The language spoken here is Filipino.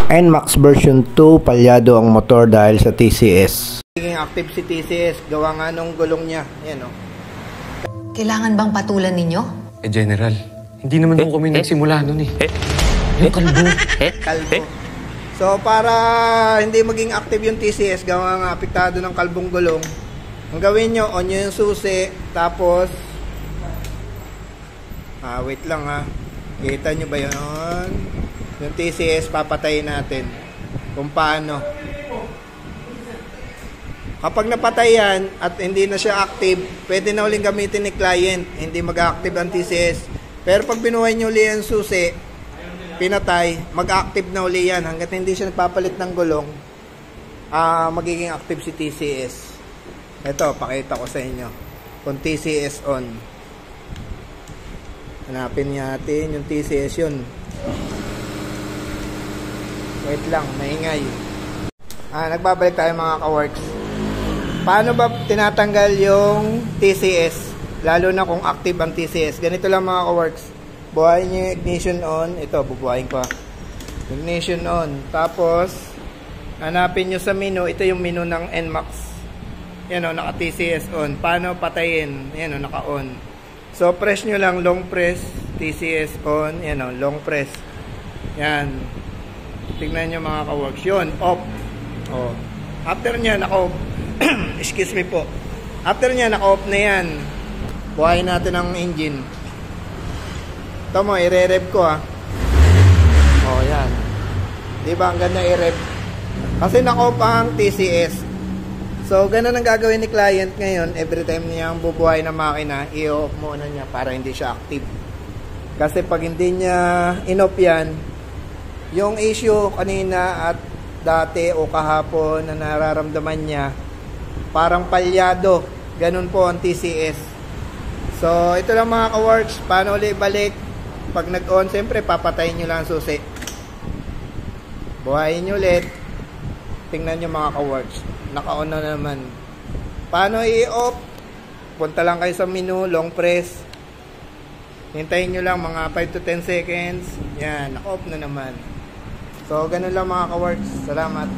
NMAX version 2, palyado ang motor dahil sa TCS. Naging active si TCS, gawa nga nung gulong niya. Yan o. Kailangan bang patulan ninyo? General, hindi naman po kami nagsimula nun eh. Yung kalbo. Kalbo. So, para hindi maging active yung TCS, gawa nga apektado ng kalbong gulong, ang gawin nyo, on nyo yung susi, tapos, wait lang ha. Kita nyo ba yun? Yung TCS, papatayin natin. Kung paano. Kapag napatay yan, at hindi na siya active, pwede na uling gamitin ni client. Hindi mag-active ang TCS. Pero pag binuhay nyo uli yung susi, pinatay, mag-active na uli yan. Hanggat hindi siya nagpapalit ng gulong, magiging active si TCS. Ito, pakita ko sa inyo. Kung TCS on. Hanapin natin yung TCS yun. Wait lang, maingay. Nagbabalik tayo mga ka-works. Paano ba tinatanggal yung TCS? Lalo na kung active ang TCS. Ganito lang mga ka-works. Buhayin nyo yung ignition on. Ito, bubuhayin ko. Ignition on. Tapos, hanapin nyo sa menu. Ito yung menu ng NMAX. Yan o, naka-TCS on. Paano patayin? Yan o, naka-on. So, press nyo lang, long press. TCS on. Yan o, long press. Yan. Tignan nyo mga ka-works. Yun, off. O. After nyo, naka-off. Excuse me po. After nyo, naka-off na yan. Buhayin natin ang engine. Ito mo, i-rev ko ha. O, yan. Diba, ang ganda i-rev. Kasi naka-off ang TCS. So, ganun ang gagawin ni client ngayon. Every time niya ang bubuhay ng makina, i-off muna niya para hindi siya active. Kasi pag hindi niya in-off yan, yung issue kanina at dati o kahapon na nararamdaman niya, parang palyado. Ganun po ang TCS. So, ito lang mga ka-works. Paano ulit balik? Pag nag-on, siyempre, papatayin nyo lang ang susi. Buhayin nyo ulit. Tingnan nyo mga ka-works. Naka-on na naman. Paano i-off? Punta lang kayo sa menu, long press. Hintayin nyo lang mga 5 to 10 seconds. Yan, naka-off na naman. So, ganun lang mga ka-works. Salamat.